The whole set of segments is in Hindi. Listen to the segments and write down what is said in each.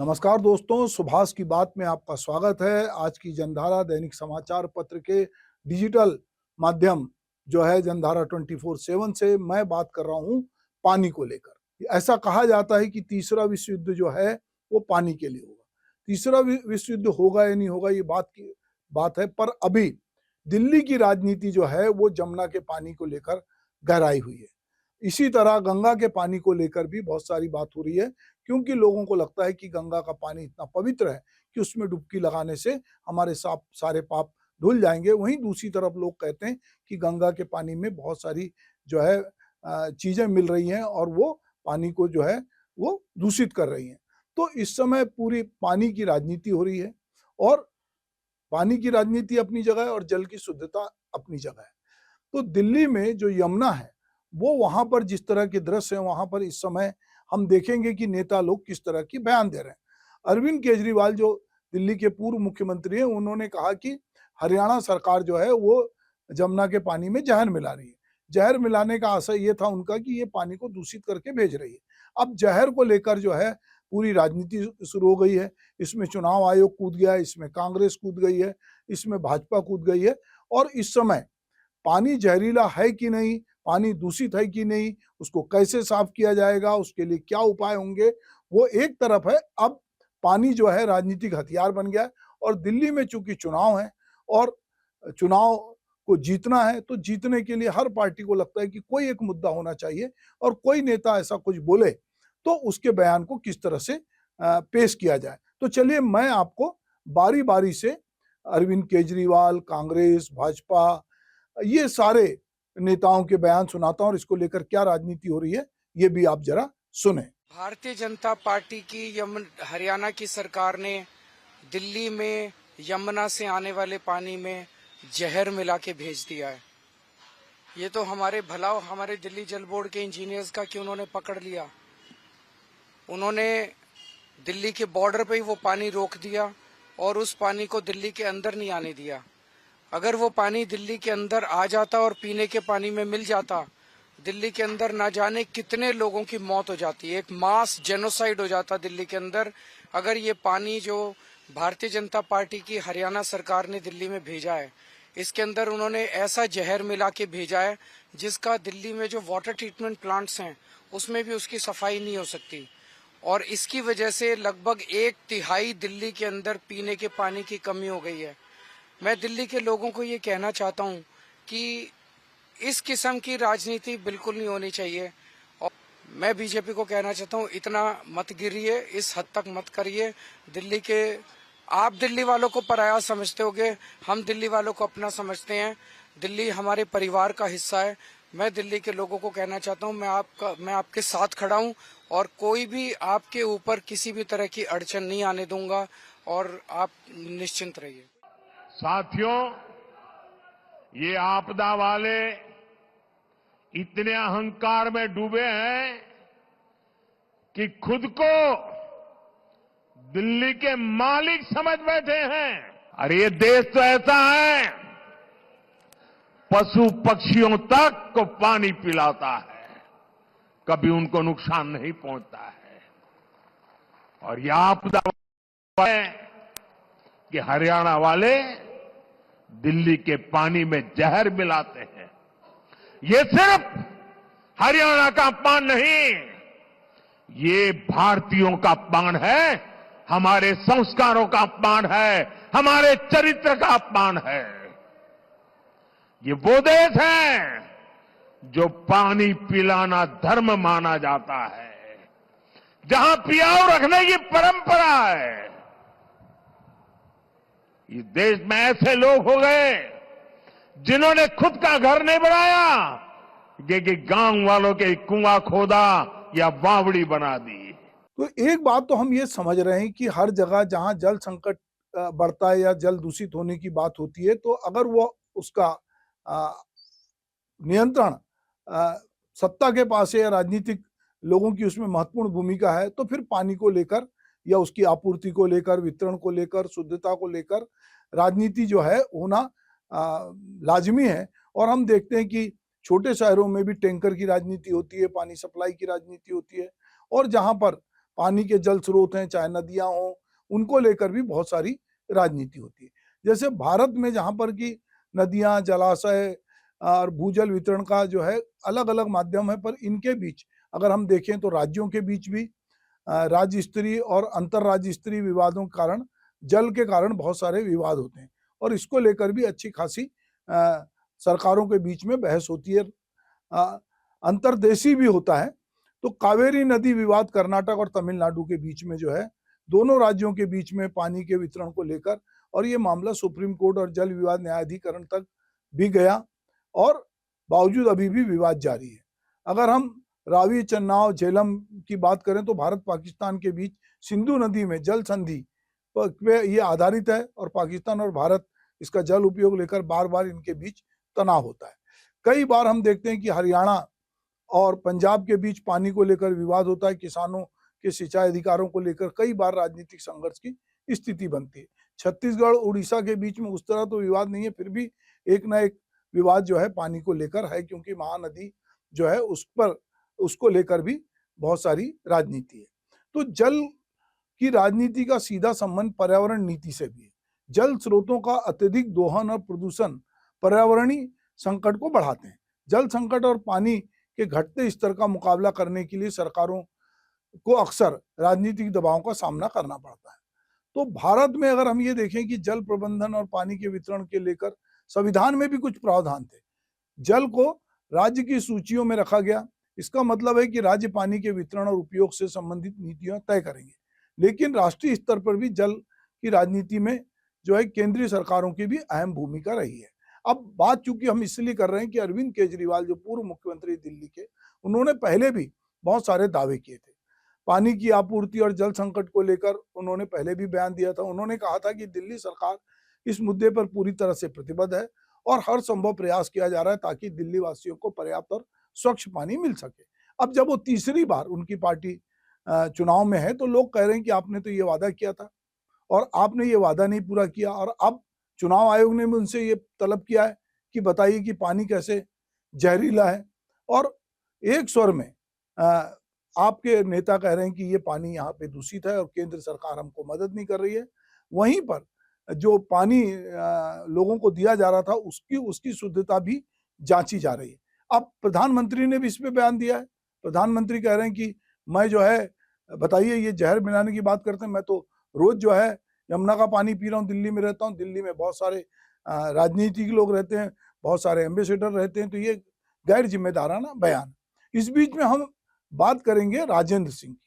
नमस्कार दोस्तों, सुभाष की बात में आपका स्वागत है। आज की जनधारा दैनिक समाचार पत्र के डिजिटल माध्यम जो है जनधारा 24/7 से मैं बात कर रहा हूं पानी को लेकर। ऐसा कहा जाता है कि तीसरा विश्व युद्ध जो है वो पानी के लिए होगा। तीसरा विश्व युद्ध होगा या नहीं होगा ये बात है, पर अभी दिल्ली की राजनीति जो है वो जमुना के पानी को लेकर गहराई हुई है। इसी तरह गंगा के पानी को लेकर भी बहुत सारी बात हो रही है, क्योंकि लोगों को लगता है कि गंगा का पानी इतना पवित्र है कि उसमें डुबकी लगाने से हमारे सारे पाप धुल जाएंगे। वहीं दूसरी तरफ लोग कहते हैं कि गंगा के पानी में बहुत सारी जो है चीजें मिल रही हैं और वो पानी को जो है वो दूषित कर रही हैं। तो इस समय पूरी पानी की राजनीति हो रही है और पानी की राजनीति अपनी जगह है और जल की शुद्धता अपनी जगह है। तो दिल्ली में जो यमुना है वो वहां पर जिस तरह के दृश्य हैं वहां पर इस समय हम देखेंगे कि नेता लोग किस तरह की बयान दे रहे हैं। अरविंद केजरीवाल जो दिल्ली के पूर्व मुख्यमंत्री हैं, उन्होंने कहा कि हरियाणा सरकार जो है वो जमुना के पानी में जहर मिला रही है। जहर मिलाने का आशय ये था उनका कि ये पानी को दूषित करके भेज रही है। अब जहर को लेकर जो है पूरी राजनीति शुरू हो गई है। इसमें चुनाव आयोग कूद गया है, इसमें कांग्रेस कूद गई है, इसमें भाजपा कूद गई है और इस समय पानी जहरीला है कि नहीं, पानी दूषित है कि नहीं, उसको कैसे साफ किया जाएगा, उसके लिए क्या उपाय होंगे, वो एक तरफ है। अब पानी जो है राजनीतिक हथियार बन गया है और दिल्ली में चूंकि चुनाव है और चुनाव को जीतना है, तो जीतने के लिए हर पार्टी को लगता है कि कोई एक मुद्दा होना चाहिए और कोई नेता ऐसा कुछ बोले तो उसके बयान को किस तरह से पेश किया जाए। तो चलिए मैं आपको बारी बारी से अरविंद केजरीवाल, कांग्रेस, भाजपा, ये सारे नेताओं के बयान सुनाता हूं और इसको लेकर क्या राजनीति हो रही है ये भी आप जरा सुने। भारतीय जनता पार्टी की हरियाणा की सरकार ने दिल्ली में यमुना से आने वाले पानी में जहर मिला के भेज दिया है। ये तो हमारे दिल्ली जल बोर्ड के इंजीनियर्स का कि उन्होंने पकड़ लिया। उन्होंने दिल्ली के बॉर्डर पे ही वो पानी रोक दिया और उस पानी को दिल्ली के अंदर नहीं आने दिया। अगर वो पानी दिल्ली के अंदर आ जाता और पीने के पानी में मिल जाता, दिल्ली के अंदर ना जाने कितने लोगों की मौत हो जाती। एक मास जेनोसाइड हो जाता दिल्ली के अंदर अगर ये पानी जो भारतीय जनता पार्टी की हरियाणा सरकार ने दिल्ली में भेजा है, इसके अंदर उन्होंने ऐसा जहर मिला के भेजा है जिसका दिल्ली में जो वाटर ट्रीटमेंट प्लांट्स हैं उसमें भी उसकी सफाई नहीं हो सकती। और इसकी वजह से लगभग 1/3 दिल्ली के अंदर पीने के पानी की कमी हो गई है। मैं दिल्ली के लोगों को ये कहना चाहता हूँ कि इस किस्म की राजनीति बिल्कुल नहीं होनी चाहिए। और मैं बीजेपी को कहना चाहता हूँ, इतना मत गिरिए, इस हद तक मत करिए। आप दिल्ली वालों को पराया समझते होगे, हम दिल्ली वालों को अपना समझते हैं। दिल्ली हमारे परिवार का हिस्सा है। मैं दिल्ली के लोगों को कहना चाहता हूँ, मैं आपके साथ खड़ा हूँ और कोई भी आपके ऊपर किसी भी तरह की अड़चन नहीं आने दूंगा और आप निश्चिंत रहिए। साथियों, ये आपदा वाले इतने अहंकार में डूबे हैं कि खुद को दिल्ली के मालिक समझ बैठे हैं। और ये देश तो ऐसा है, पशु पक्षियों तक को पानी पिलाता है, कभी उनको नुकसान नहीं पहुंचता है। और यह आपदा है कि हरियाणा वाले दिल्ली के पानी में जहर मिलाते हैं। ये सिर्फ हरियाणा का अपमान नहीं, ये भारतीयों का अपमान है, हमारे संस्कारों का अपमान है, हमारे चरित्र का अपमान है। ये वो देश है जो पानी पिलाना धर्म माना जाता है, जहां पियाऊ रखने की परंपरा है। इस देश में ऐसे लोग हो गए जिन्होंने खुद का घर नहीं बनाया, कि गांव वालों के कुआं खोदा या बावड़ी बना दी। तो एक बात तो हम ये समझ रहे हैं कि हर जगह जहां जल संकट बढ़ता है या जल दूषित होने की बात होती है, तो अगर वो उसका नियंत्रण सत्ता के पास है या राजनीतिक लोगों की उसमें महत्वपूर्ण भूमिका है, तो फिर पानी को लेकर या उसकी आपूर्ति को लेकर, वितरण को लेकर, शुद्धता को लेकर राजनीति जो है होना लाजमी है। और हम देखते हैं कि छोटे शहरों में भी टैंकर की राजनीति होती है, पानी सप्लाई की राजनीति होती है और जहां पर पानी के जल स्रोत हैं, चाहे नदियां हों, उनको लेकर भी बहुत सारी राजनीति होती है। जैसे भारत में जहां पर की नदियां, जलाशय और भूजल वितरण का जो है अलग अलग माध्यम है, पर इनके बीच अगर हम देखें तो राज्यों के बीच भी राज्य स्तरीय और अंतर्राज्य स्तरीय विवादों के कारण, जल के कारण बहुत सारे विवाद होते हैं और इसको लेकर भी अच्छी खासी सरकारों के बीच में बहस होती है। अंतर्देशीय भी होता है। तो कावेरी नदी विवाद कर्नाटक और तमिलनाडु के बीच में जो है, दोनों राज्यों के बीच में पानी के वितरण को लेकर, और ये मामला सुप्रीम कोर्ट और जल विवाद न्यायाधिकरण तक भी गया और बावजूद अभी भी विवाद जारी है। अगर हम रावी, चन्नाव, झेलम की बात करें तो भारत पाकिस्तान के बीच सिंधु नदी में जल संधि पे ये आधारित है और पाकिस्तान और भारत इसका जल उपयोग लेकर बार बार इनके बीच तनाव होता है। कई बार हम देखते हैं कि हरियाणा और पंजाब के बीच पानी को लेकर विवाद होता है, किसानों के सिंचाई अधिकारों को लेकर कई बार राजनीतिक संघर्ष की स्थिति बनती है। छत्तीसगढ़, उड़ीसा के बीच में उस तरह तो विवाद नहीं है, फिर भी एक ना एक विवाद जो है पानी को लेकर है, क्योंकि महानदी जो है उस पर, उसको लेकर भी बहुत सारी राजनीति है। तो जल की राजनीति का सीधा संबंध पर्यावरण नीति से भी है। जल स्रोतों का अत्यधिक दोहन और प्रदूषण पर्यावरणीय संकट को बढ़ाते हैं। जल संकट और पानी के घटते स्तर का मुकाबला करने के लिए सरकारों को अक्सर राजनीतिक दबाव का सामना करना पड़ता है। तो भारत में अगर हम ये देखें कि जल प्रबंधन और पानी के वितरण के लेकर संविधान में भी कुछ प्रावधान थे। जल को राज्य की सूचियों में रखा गया। इसका मतलब है कि राज्य पानी के वितरण और उपयोग से संबंधित नीतियां तय करेंगे, लेकिन राष्ट्रीय स्तर पर भी जल की राजनीति में जो है केंद्रीय सरकारों की भी अहम भूमिका रही है। अब बात चूंकि हम इसलिए कर रहे हैं कि अरविंद केजरीवाल जो पूर्व मुख्यमंत्री दिल्ली के, उन्होंने पहले भी बहुत सारे दावे किए थे। पानी की आपूर्ति और जल संकट को लेकर उन्होंने पहले भी बयान दिया था। उन्होंने कहा था कि दिल्ली सरकार इस मुद्दे पर पूरी तरह से प्रतिबद्ध है और हर संभव प्रयास किया जा रहा है ताकि दिल्ली वासियों को पर्याप्त और स्वच्छ पानी मिल सके। अब जब वो तीसरी बार उनकी पार्टी चुनाव में है तो लोग कह रहे हैं कि आपने तो ये वादा किया था और आपने ये वादा नहीं पूरा किया, और अब चुनाव आयोग ने भी उनसे ये तलब किया है कि बताइए कि पानी कैसे जहरीला है। और एक स्वर में आपके नेता कह रहे हैं कि ये पानी यहाँ पे दूषित है और केंद्र सरकार हमको मदद नहीं कर रही है। वहीं पर जो पानी लोगों को दिया जा रहा था उसकी शुद्धता भी जांची जा रही है। अब प्रधानमंत्री ने भी इस पे बयान दिया है। प्रधानमंत्री कह रहे हैं कि मैं जो है, बताइए ये जहर मिलाने की बात करते हैं, मैं तो रोज जो है यमुना का पानी पी रहा हूँ, दिल्ली में रहता हूँ, दिल्ली में बहुत सारे राजनीतिक लोग रहते हैं, बहुत सारे एम्बेसडर रहते हैं, तो ये गैर जिम्मेदाराना बयान। इस बीच में हम बात करेंगे राजेंद्र सिंह की,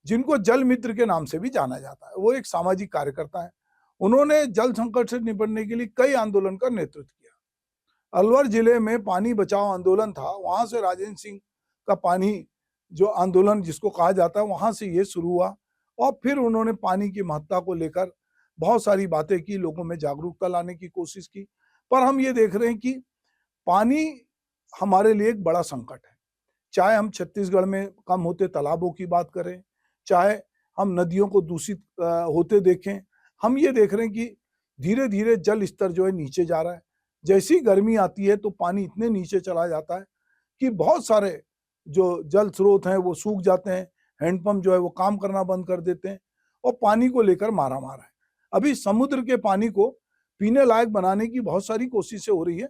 जिनको जल मित्र के नाम से भी जाना जाता है। वो एक सामाजिक कार्यकर्ता है। उन्होंने जल संकट से निपटने के लिए कई आंदोलन का नेतृत्व किया। अलवर जिले में पानी बचाओ आंदोलन था, वहां से राजेंद्र सिंह का पानी जो आंदोलन जिसको कहा जाता है, वहां से ये शुरू हुआ और फिर उन्होंने पानी की महत्ता को लेकर बहुत सारी बातें की, लोगों में जागरूकता लाने की कोशिश की। पर हम ये देख रहे हैं कि पानी हमारे लिए एक बड़ा संकट है। चाहे हम छत्तीसगढ़ में कम होते तालाबों की बात करें, चाहे हम नदियों को दूषित होते देखें, हम ये देख रहे हैं कि धीरे धीरे जल स्तर जो है नीचे जा रहा है। जैसी गर्मी आती है तो पानी इतने नीचे चला जाता है कि बहुत सारे जो जल स्रोत हैं वो सूख जाते हैं, हैंडपंप जो है वो काम करना बंद कर देते हैं और पानी को लेकर मारामार है। अभी समुद्र के पानी को पीने लायक बनाने की बहुत सारी कोशिशें हो रही है,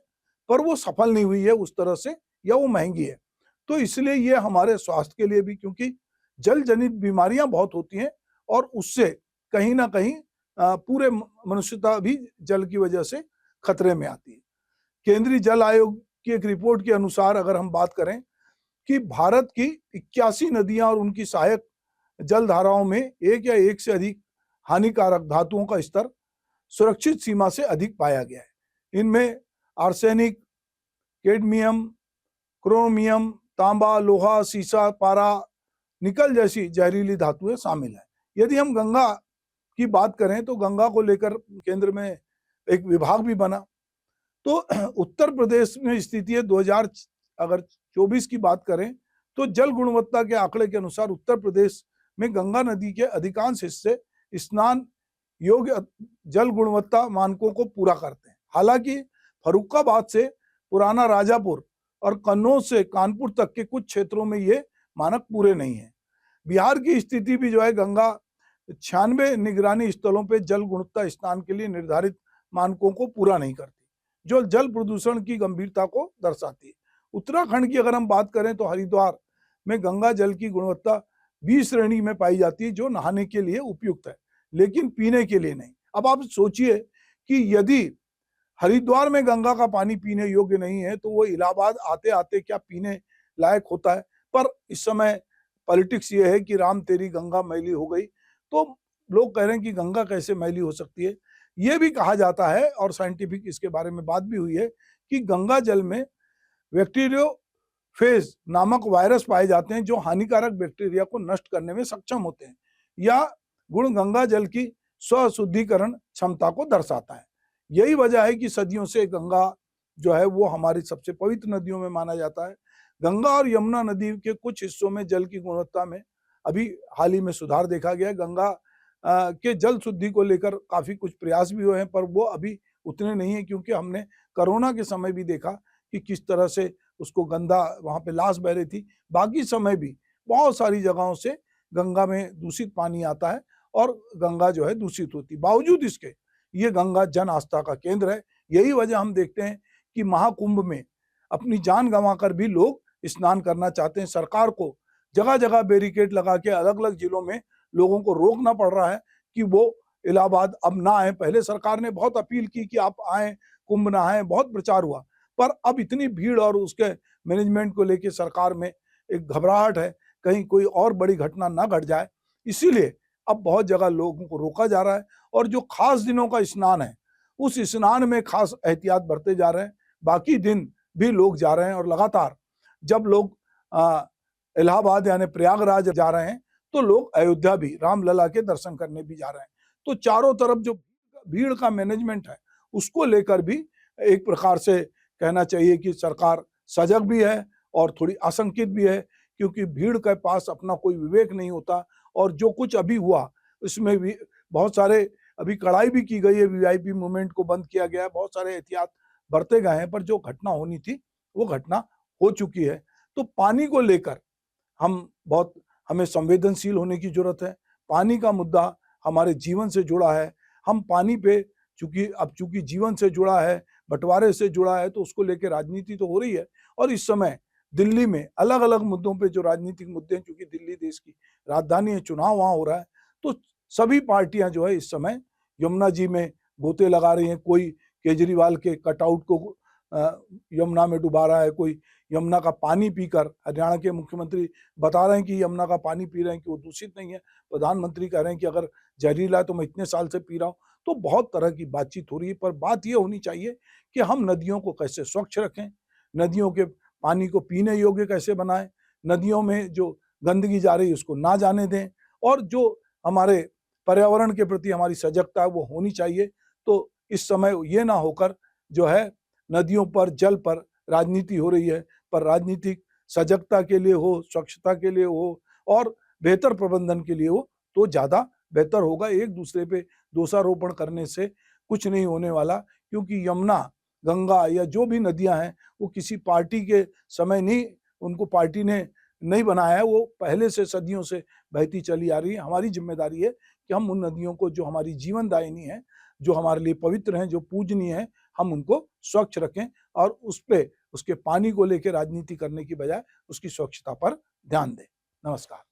पर वो सफल नहीं हुई है उस तरह से, या वो महंगी है। तो इसलिए ये हमारे स्वास्थ्य के लिए भी, क्योंकि जल जनित बीमारियां बहुत होती हैं और उससे कहीं ना कहीं पूरे मनुष्यता भी जल की वजह से खतरे में आती है। केंद्रीय जल आयोग की एक रिपोर्ट के अनुसार अगर हम बात करें कि भारत की 81 नदियां और उनकी सहायक जल धाराओं में एक या एक से अधिक हानिकारक धातुओं का स्तर सुरक्षित सीमा से अधिक पाया गया है। इनमें आर्सेनिक, कैडमियम, क्रोमियम, तांबा, लोहा, सीसा, पारा, निकल जैसी जहरीली धातुएं शामिल हैं। यदि हम गंगा की बात करें तो गंगा को लेकर केंद्र में एक विभाग भी बना। तो उत्तर प्रदेश में स्थिति है 2024 की बात करें तो जल गुणवत्ता के आंकड़े के अनुसार उत्तर प्रदेश में गंगा नदी के अधिकांश हिस्से स्नान योग्य जल गुणवत्ता मानकों को पूरा करते हैं। हालांकि फर्रुखाबाद से पुराना राजापुर और कन्नौज से कानपुर तक के कुछ क्षेत्रों में ये मानक पूरे नहीं है। बिहार की स्थिति भी जो है गंगा 96 निगरानी स्थलों पे जल गुणवत्ता स्नान के लिए निर्धारित मानकों को पूरा नहीं करती, जो जल प्रदूषण की गंभीरता को दर्शाती है। उत्तराखंड की अगर हम बात करें तो हरिद्वार में गंगा जल की गुणवत्ता 20 श्रेणी में पाई जाती है, जो नहाने के लिए उपयुक्त है, लेकिन पीने के लिए नहीं। अब आप सोचिए कि यदि हरिद्वार में गंगा का पानी पीने योग्य नहीं है तो वो इलाहाबाद आते आते क्या पीने लायक होता है। पर इस समय पॉलिटिक्स ये है कि राम तेरी गंगा मैली हो गई, तो लोग कह रहे हैं कि गंगा कैसे मैली हो सकती है। ये भी कहा जाता है और साइंटिफिक इसके बारे में बात भी हुई है कि गंगा जल में बैक्टीरियोफेज नामक वायरस पाए जाते हैं, जो हानिकारक बैक्टीरिया को नष्ट करने में सक्षम होते हैं। यह गुण गंगा जल की स्वशुद्धिकरण क्षमता को दर्शाता है। यही वजह है कि सदियों से गंगा जो है वो हमारी सबसे पवित्र नदियों में माना जाता है। गंगा और यमुना नदी के कुछ हिस्सों में जल की गुणवत्ता में अभी हाल ही में सुधार देखा गया। गंगा के जल शुद्धि को लेकर काफी कुछ प्रयास भी हुए हैं, पर वो अभी उतने नहीं है, क्योंकि हमने कोरोना के समय भी देखा कि किस तरह से उसको गंदा वहां पे लाश बह रही थी। बाकी समय भी बहुत सारी जगहों से गंगा में दूषित पानी आता है और गंगा जो है दूषित होती। बावजूद इसके ये गंगा जन आस्था का केंद्र है। यही वजह हम देखते हैं कि महाकुंभ में अपनी जान गंवाकर भी लोग स्नान करना चाहते हैं। सरकार को जगह जगह बैरिकेड लगा के अलग अलग जिलों में लोगों को रोकना पड़ रहा है कि वो इलाहाबाद अब ना आए। पहले सरकार ने बहुत अपील की कि आप आए, कुंभ नहाएं, बहुत प्रचार हुआ, पर अब इतनी भीड़ और उसके मैनेजमेंट को लेकर सरकार में एक घबराहट है, कहीं कोई और बड़ी घटना ना घट जाए, इसीलिए अब बहुत जगह लोगों को रोका जा रहा है। और जो खास दिनों का स्नान है, उस स्नान में खास एहतियात बरते जा रहे हैं। बाकी दिन भी लोग जा रहे हैं और लगातार जब लोग इलाहाबाद यानी प्रयागराज जा रहे हैं तो लोग अयोध्या भी रामलला के दर्शन करने भी जा रहे हैं। तो चारों तरफ जो भीड़ का मैनेजमेंट है उसको लेकर भी एक प्रकार से कहना चाहिए कि सरकार सजग भी है और थोड़ी आशंकित भी है, क्योंकि भीड़ के पास अपना कोई विवेक नहीं होता। और जो कुछ अभी हुआ उसमें भी बहुत सारे अभी कड़ाई भी की गई है, वीआईपी मूवमेंट को बंद किया गया है, बहुत सारे एहतियात बरते गए हैं, पर जो घटना होनी थी वो घटना हो चुकी है। तो पानी को लेकर हमें संवेदनशील होने की जरूरत है। पानी का मुद्दा हमारे जीवन से जुड़ा है। हम पानी पे चूंकि जीवन से जुड़ा है, बंटवारे से जुड़ा है, तो उसको लेकर राजनीति तो हो रही है। और इस समय दिल्ली में अलग अलग मुद्दों पे जो राजनीतिक मुद्दे हैं, चूंकि दिल्ली देश की राजधानी है, चुनाव वहां हो रहा है, तो सभी पार्टियां जो है इस समय यमुना जी में गोते लगा रही हैं। कोई केजरीवाल के कटआउट को यमुना में डुबा रहा है, कोई यमुना का पानी पीकर, हरियाणा के मुख्यमंत्री बता रहे हैं कि यमुना का पानी पी रहे हैं कि वो दूषित नहीं है। प्रधानमंत्री कह रहे हैं कि अगर जहरीला है तो मैं इतने साल से पी रहा हूँ। तो बहुत तरह की बातचीत हो रही है, पर बात ये होनी चाहिए कि हम नदियों को कैसे स्वच्छ रखें, नदियों के पानी को पीने योग्य कैसे बनाएं, नदियों में जो गंदगी जा रही है उसको ना जाने दें, और जो हमारे पर्यावरण के प्रति हमारी सजगता है वो होनी चाहिए। तो इस समय ये ना होकर जो है नदियों पर, जल पर राजनीति हो रही है, पर राजनीतिक सजगता के लिए हो, स्वच्छता के लिए हो और बेहतर प्रबंधन के लिए हो तो ज्यादा बेहतर होगा। एक दूसरे पे दोषारोपण करने से कुछ नहीं होने वाला, क्योंकि यमुना, गंगा या जो भी नदियां हैं वो किसी पार्टी के समय नहीं, उनको पार्टी ने नहीं बनाया है, वो पहले से सदियों से बहती चली आ रही है। हमारी जिम्मेदारी है कि हम उन नदियों को जो हमारी जीवनदायिनी है, जो हमारे लिए पवित्र हैं, जो पूजनीय है, हम उनको स्वच्छ रखें और उसके पानी को लेकर राजनीति करने की बजाय उसकी स्वच्छता पर ध्यान दें। नमस्कार।